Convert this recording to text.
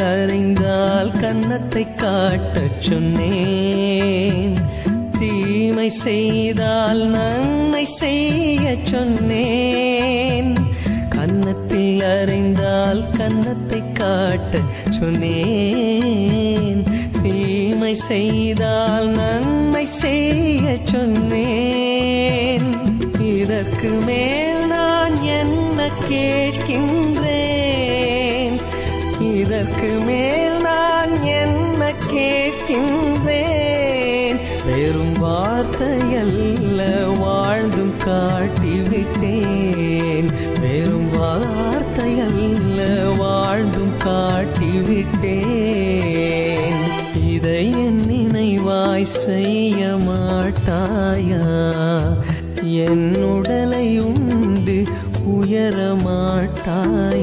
அறைந்தால் கன்னத்தை காட்டச் சொன்னேன். தீமை செய்தால் நன்மை செய்ய சொன்னேன். கன்னத்தில் அறைந்தால் கன்னத்தை காட்டச் சொன்னேன். தீமை செய்தால் நன்மை செய்ய சொன்னேன். இதற்கு மேல் நான் என்ன கேட்கின்றேன்? இதற்கு மேல் நான் என்ன கேட்கின்றேன்? வெறும் வார்த்தையல்ல வாழ்ந்தும் காட்டிவிட்டேன். வெறும் வார்த்தையல்ல வாழ்ந்தும் காட்டிவிட்டேன். இதை என் நினைவாய் செய்ய மாட்டாயா? என் உடலை உண்டு உயர மாட்டாயா?